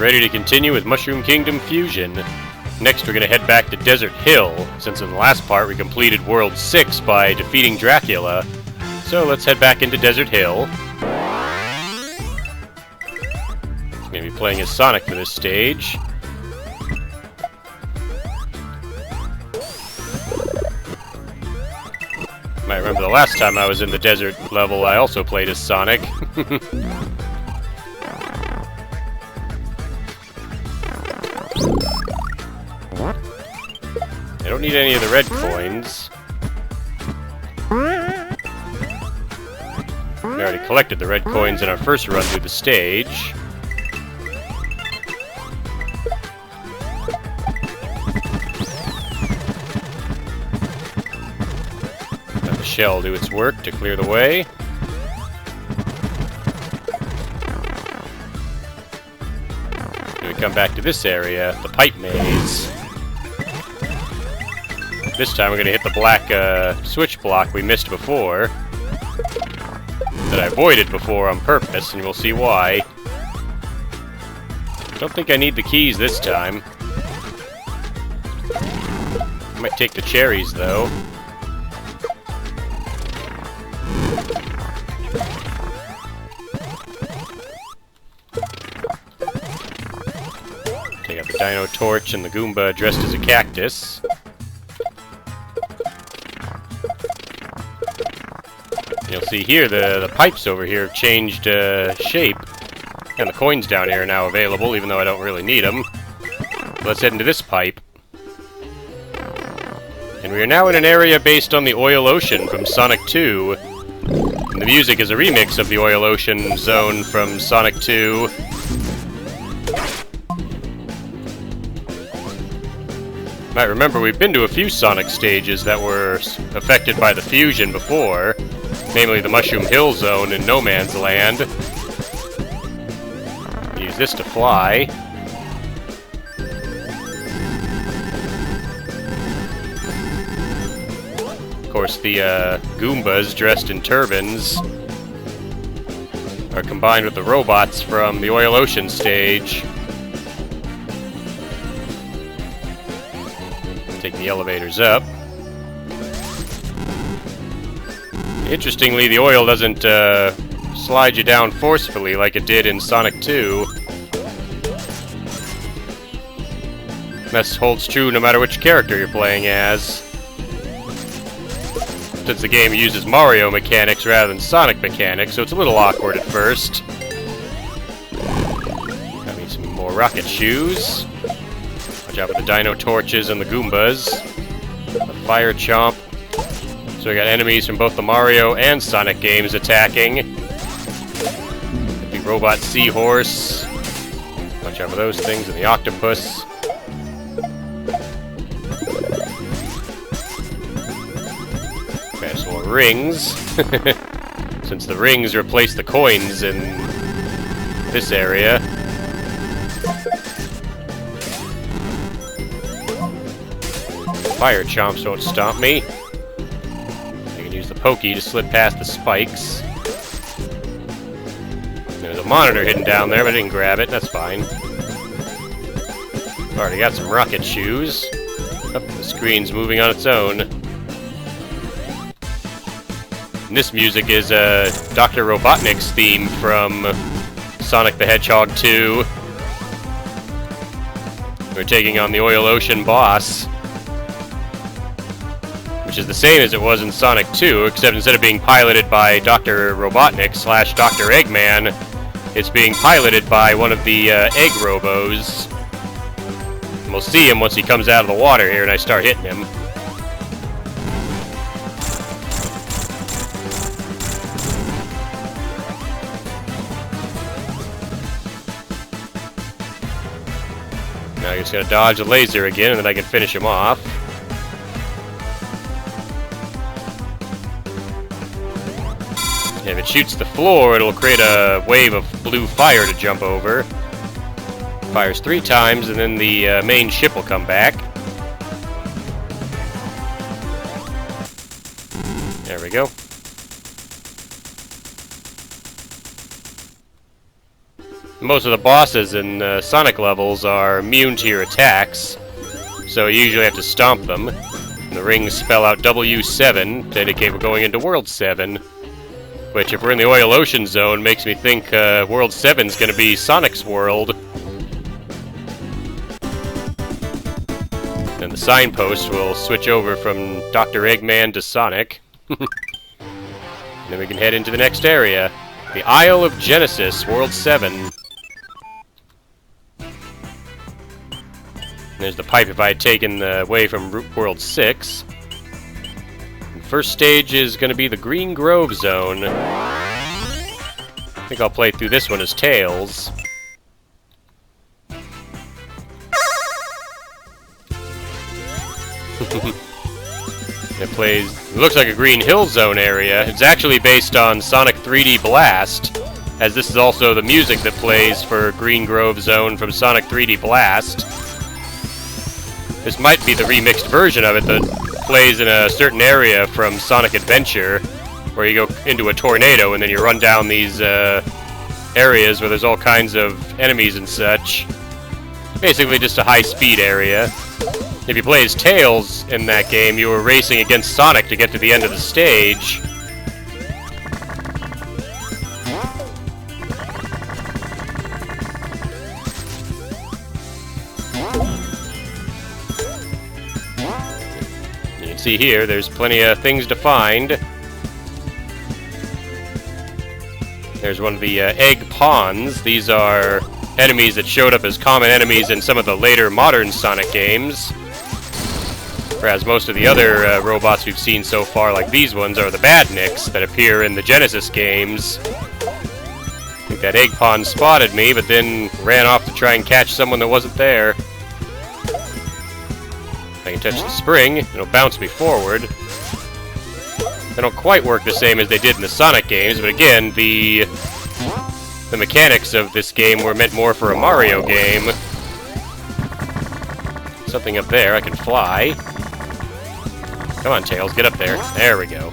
ready to continue with Mushroom Kingdom Fusion. Next, we're going to head back to Desert Hill, since in the last part we completed World 6 by defeating Dracula. So let's head back into Desert Hill. I'm going to be playing as Sonic for this stage. Might remember the last time I was in the desert level, I also played as Sonic. I don't need any of the red coins. We already collected the red coins in our first run through the stage. Let the shell do its work to clear the way. Then we come back to this area, the pipe maze. This time we're going to hit the black switch block we missed before. That I avoided before on purpose, and we'll see why. Don't think I need the keys this time. I might take the cherries, though. Take out the Dino Torch and the Goomba dressed as a cactus. You'll see here, the pipes over here have changed shape. And the coins down here are now available, even though I don't really need them. Let's head into this pipe. And we are now in an area based on the Oil Ocean from Sonic 2. And the music is a remix of the Oil Ocean zone from Sonic 2. Might remember we've been to a few Sonic stages that were affected by the fusion before. Namely the Mushroom Hill Zone in No Man's Land. Use this to fly. Of course, the Goombas dressed in turbans are combined with the robots from the Oil Ocean stage. Take the elevators up. Interestingly, the oil doesn't slide you down forcefully like it did in Sonic 2. This holds true no matter which character you're playing as. Since the game uses Mario mechanics rather than Sonic mechanics, so it's a little awkward at first. Got me some more rocket shoes. Watch out for the Dino Torches and the Goombas. The Fire Chomp. So we got enemies from both the Mario and Sonic games attacking. The Robot Seahorse. Watch out for those things, and the Octopus. Okay, some more rings. Since the rings replace the coins in this area. Fire Chomps won't stop me. Use the pokey to slip past the spikes. There's a monitor hidden down there, but I didn't grab it. That's fine. Already got some rocket shoes. Oh, the screen's moving on its own. And this music is Dr. Robotnik's theme from Sonic the Hedgehog 2. We're taking on the Oil Ocean boss. Which is the same as it was in Sonic 2, except instead of being piloted by Dr. Robotnik / Dr. Eggman, it's being piloted by one of the Egg Robos. And we'll see him once he comes out of the water here and I start hitting him. Now I just gotta dodge the laser again and then I can finish him off. If it shoots the floor, it'll create a wave of blue fire to jump over. Fires 3 times, and then the main ship will come back. There we go. most of the bosses in Sonic levels are immune to your attacks, so you usually have to stomp them. And the rings spell out W7 to indicate we're going into World 7, which, if we're in the Oil Ocean Zone, makes me think World 7's going to be Sonic's world. And the signpost will switch over from Dr. Eggman to Sonic. And then we can head into the next area. The Isle of Genesis, World 7. There's the pipe if I had taken the way from World 6. And first stage is going to be the Green Grove Zone. I think I'll play through this one as Tails. It looks like a Green Hill Zone area. It's actually based on Sonic 3D Blast, as this is also the music that plays for Green Grove Zone from Sonic 3D Blast. This might be the remixed version of it that plays in a certain area from Sonic Adventure, where you go into a tornado and then you run down these areas where there's all kinds of enemies and such. Basically just a high-speed area. If you play as Tails in that game, you were racing against Sonic to get to the end of the stage. You can see here, there's plenty of things to find. There's one of the egg pawns. These are enemies that showed up as common enemies in some of the later modern Sonic games. Whereas most of the other robots we've seen so far, like these ones, are the badniks that appear in the Genesis games. I think that egg pawn spotted me, but then ran off to try and catch someone that wasn't there. If I can touch the spring, it'll bounce me forward. They don't quite work the same as they did in the Sonic games, but again, the mechanics of this game were meant more for a Mario game. Something up there, I can fly. Come on, Tails, get up there. There we go.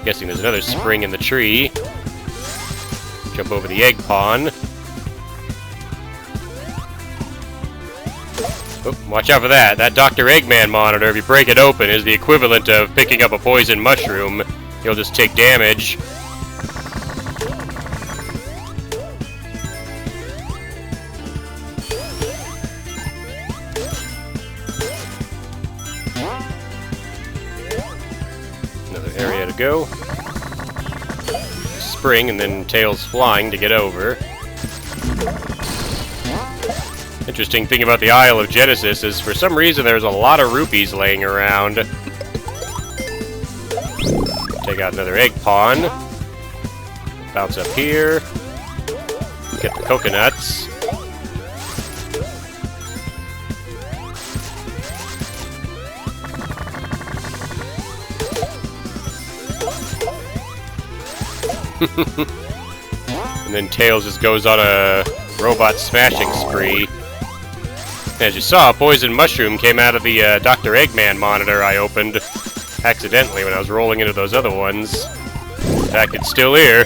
Guessing there's another spring in the tree. Jump over the egg pawn. Oh, watch out for that. That Dr. Eggman monitor, if you break it open, is the equivalent of picking up a poison mushroom. You'll just take damage. Area to go. Spring and then Tails flying to get over. Interesting thing about the Isle of Genesis is for some reason there's a lot of rupees laying around. Take out another egg pawn. Bounce up here. Get the coconuts. And then Tails just goes on a robot smashing spree. As you saw, a poison mushroom came out of the Dr. Eggman monitor I opened accidentally when I was rolling into those other ones. In fact, it's still here.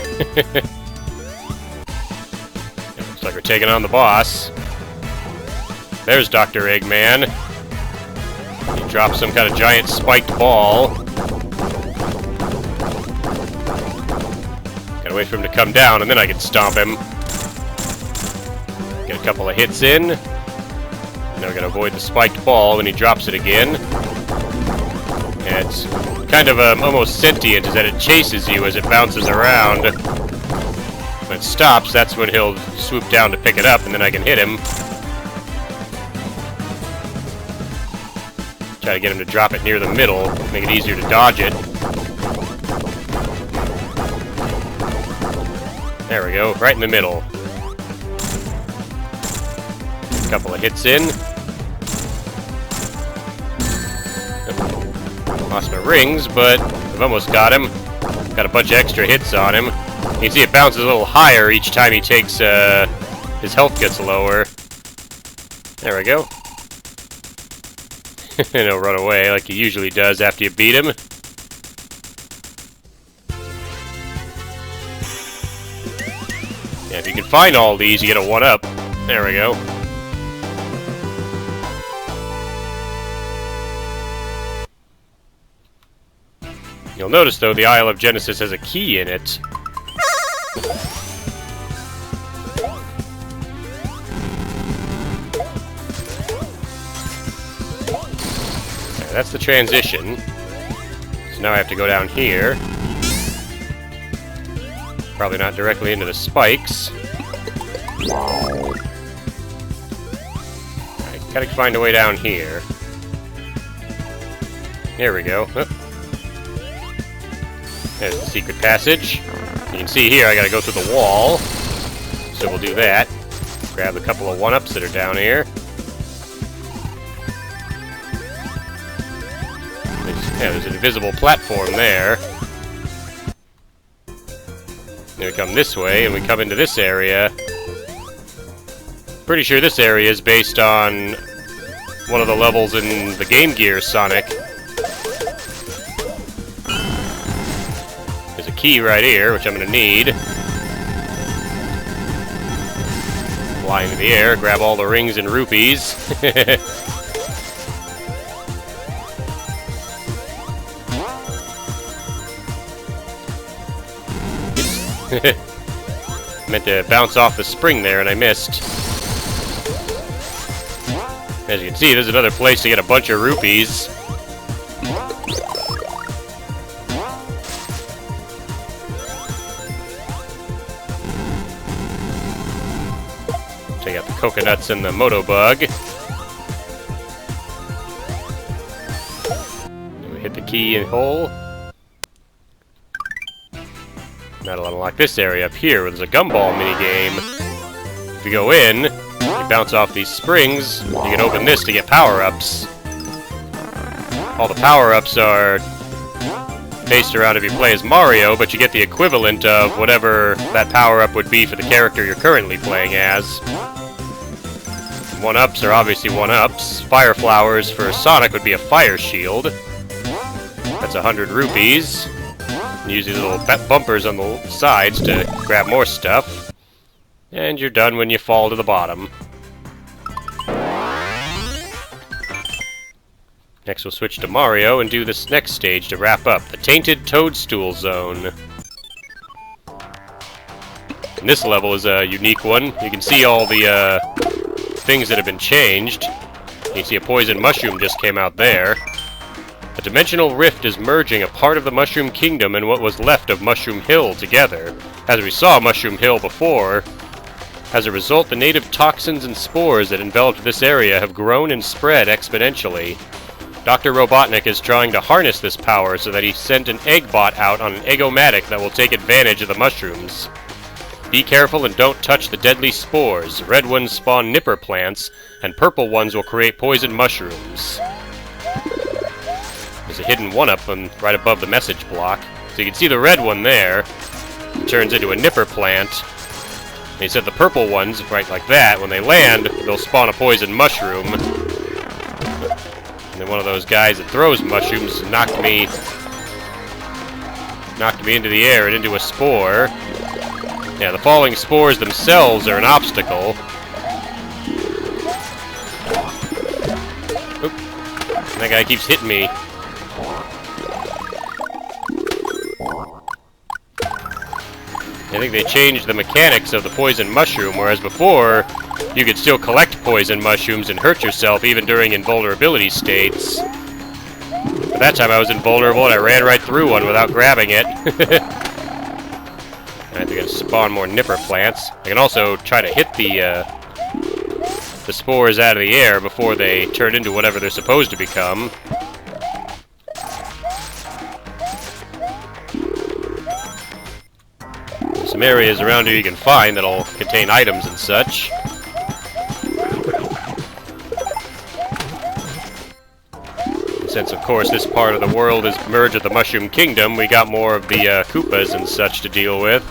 Looks like we're taking on the boss. There's Dr. Eggman. He drops some kind of giant spiked ball. Gotta wait for him to come down, and then I can stomp him. Get a couple of hits in. Now we gotta avoid the spiked ball when he drops it again. And it's kind of almost sentient, is that it chases you as it bounces around. When it stops, that's when he'll swoop down to pick it up, and then I can hit him. Try to get him to drop it near the middle, make it easier to dodge it. There we go, right in the middle. A couple of hits in. Lost my rings, but I've almost got him. Got a bunch of extra hits on him. You can see it bounces a little higher each time he takes, his health gets lower. There we go. And he'll run away like he usually does after you beat him. Yeah, if you can find all these, you get a 1-up. There we go. You'll notice, though, the Isle of Genesis has a key in it. Okay, that's the transition. So now I have to go down here. Probably not directly into the spikes. I gotta find a way down here. There we go. Oh. There's the secret passage. You can see here I gotta go through the wall. So we'll do that. Grab a couple of 1-ups that are down here. There's an invisible platform there. Then we come this way, and we come into this area. Pretty sure this area is based on one of the levels in the Game Gear Sonic. There's a key right here, which I'm going to need. Fly into the air, grab all the rings and rupees. Meant to bounce off the spring there, and I missed. As you can see, there's another place to get a bunch of rupees. Take out the coconuts and the Motobug. Then we hit the key and hole. That'll unlock this area up here where there's a gumball minigame. If you go in, you bounce off these springs, you can open this to get power-ups. All the power-ups are based around if you play as Mario, but you get the equivalent of whatever that power-up would be for the character you're currently playing as. 1-ups are obviously 1-ups. Fire flowers for Sonic would be a fire shield. That's 100 rupees. Use these little bumpers on the sides to grab more stuff. And you're done when you fall to the bottom. Next we'll switch to Mario and do this next stage to wrap up, the Tainted Toadstool Zone. And this level is a unique one. You can see all the things that have been changed. You can see a poison mushroom just came out there. A dimensional rift is merging a part of the Mushroom Kingdom and what was left of Mushroom Hill together. As we saw Mushroom Hill before, as a result, the native toxins and spores that enveloped this area have grown and spread exponentially. Dr. Robotnik is trying to harness this power so that he sent an egg-bot out on an egg-o-matic that will take advantage of the mushrooms. Be careful and don't touch the deadly spores. Red ones spawn nipper plants, and purple ones will create poison mushrooms. There's a hidden 1-up right above the message block. So you can see the red one there. It turns into a nipper plant. And he said the purple ones, right like that, when they land, they'll spawn a poison mushroom. And then one of those guys that throws mushrooms knocked me into the air and into a spore. Yeah, the falling spores themselves are an obstacle. Oop. And that guy keeps hitting me. I think they changed the mechanics of the poison mushroom, whereas before, you could still collect poison mushrooms and hurt yourself even during invulnerability states. But that time I was invulnerable and I ran right through one without grabbing it. I have to spawn more nipper plants. I can also try to hit the spores out of the air before they turn into whatever they're supposed to become. Some areas around here you can find that'll contain items and such. Since, of course, this part of the world is merged with the Mushroom Kingdom, we got more of the Koopas and such to deal with.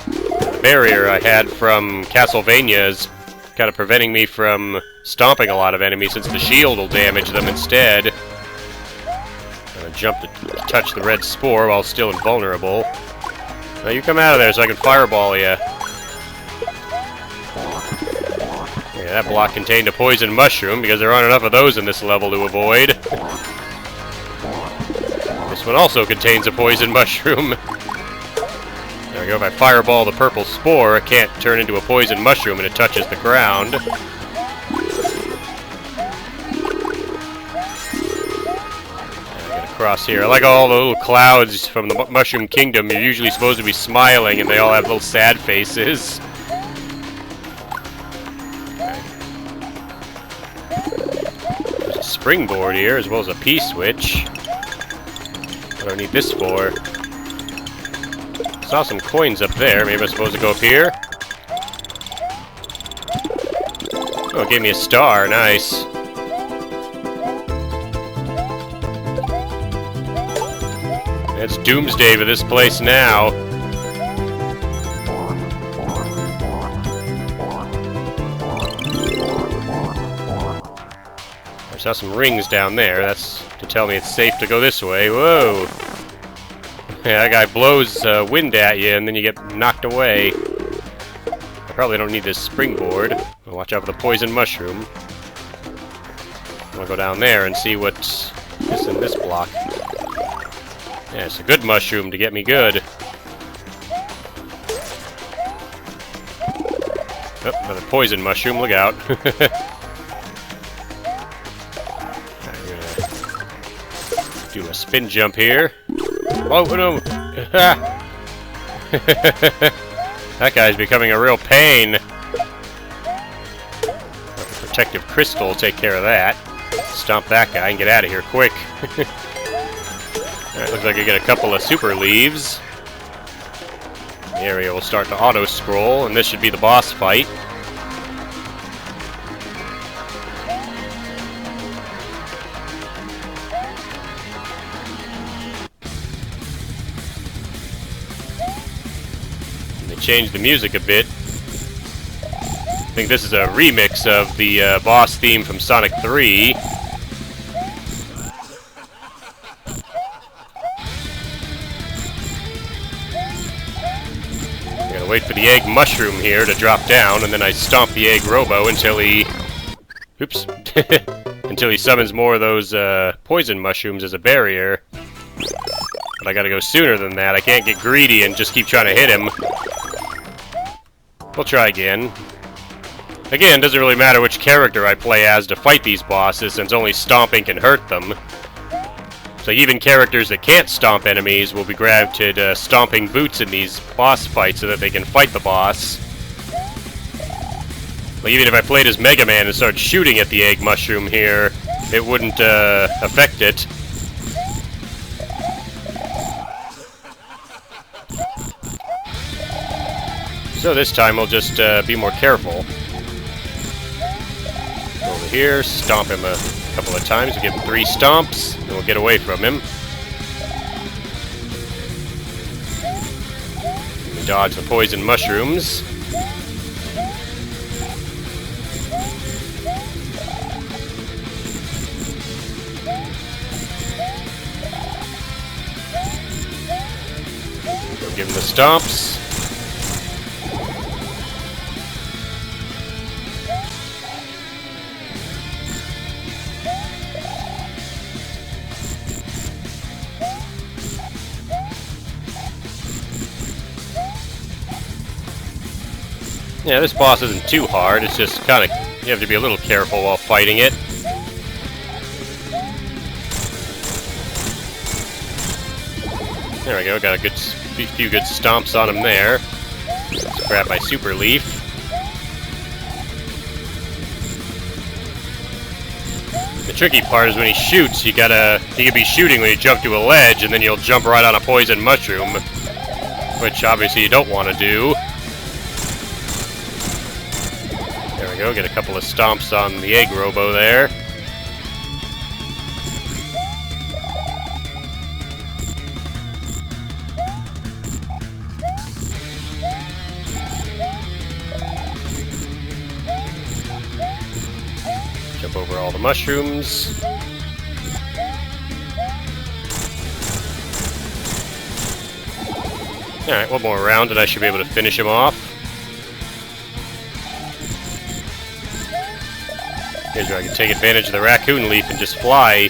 The barrier I had from Castlevania is kind of preventing me from stomping a lot of enemies, since the shield will damage them instead. Jump to touch the red spore while still invulnerable. Now you come out of there so I can fireball you. Yeah, that block contained a poison mushroom because there aren't enough of those in this level to avoid. This one also contains a poison mushroom. There we go. If I fireball the purple spore, it can't turn into a poison mushroom and it touches the ground. Across here. I like all the little clouds from the Mushroom Kingdom. You're usually supposed to be smiling, and they all have little sad faces. Okay. There's a springboard here, as well as a P-switch. What do I need this for? Saw some coins up there. Maybe I'm supposed to go up here? Oh, it gave me a star. Nice. It's doomsday for this place now. I saw some rings down there. That's to tell me it's safe to go this way. Whoa! Yeah, that guy blows wind at you and then you get knocked away. I probably don't need this springboard. Watch out for the poison mushroom. I'll go down there and see what's in this block. Yeah, it's a good mushroom to get me good. Oh, another poison mushroom, look out. I'm gonna do a spin jump here. Oh, no! That guy's becoming a real pain. Protective crystal will take care of that. Stomp that guy and get out of here quick. Alright, looks like I get a couple of super leaves. The area will start to auto-scroll, and this should be the boss fight. And they changed the music a bit. I think this is a remix of the boss theme from Sonic 3. Wait for the egg mushroom here to drop down, and then I stomp the egg robo until he... Oops. Until he summons more of those poison mushrooms as a barrier. But I gotta go sooner than that. I can't get greedy and just keep trying to hit him. We'll try again. Again, doesn't really matter which character I play as to fight these bosses, since only stomping can hurt them. So even characters that can't stomp enemies will be granted stomping boots in these boss fights so that they can fight the boss. Like even if I played as Mega Man and started shooting at the egg mushroom here, it wouldn't affect it. So this time we'll just be more careful. Go over here, stomp him a couple of times, we'll give him 3 stomps, and we'll get away from him. We dodge the poison mushrooms. We'll give him the stomps. Yeah, this boss isn't too hard, it's just kind of, you have to be a little careful while fighting it. There we go, got a few good stomps on him there. Let's grab my super leaf. The tricky part is when he shoots, he could be shooting when you jump to a ledge, and then you'll jump right on a poison mushroom, which obviously you don't want to do. There we go, get a couple of stomps on the egg robo there. Jump over all the mushrooms. Alright, one more round and I should be able to finish him off. Here's where I can take advantage of the raccoon leaf and just fly.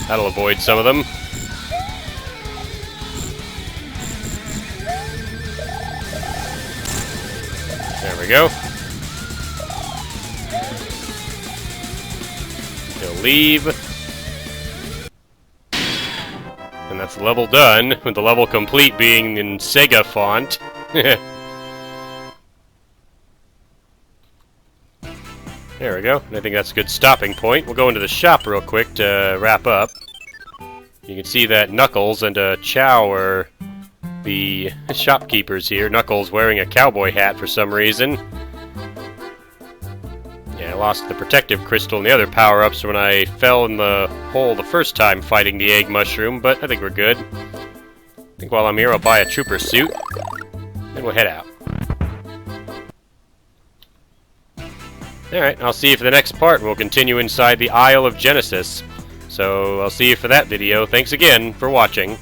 That'll avoid some of them. There we go. He'll leave. And that's the level done, with the level complete being in Sega font. There we go. I think that's a good stopping point. We'll go into the shop real quick to wrap up. You can see that Knuckles and Chow are the shopkeepers here. Knuckles wearing a cowboy hat for some reason. Yeah, I lost the protective crystal and the other power-ups when I fell in the hole the first time fighting the egg mushroom, but I think we're good. I think while I'm here I'll buy a trooper suit, then we'll head out. Alright, I'll see you for the next part, and we'll continue inside the Isle of Genesis. So, I'll see you for that video. Thanks again for watching.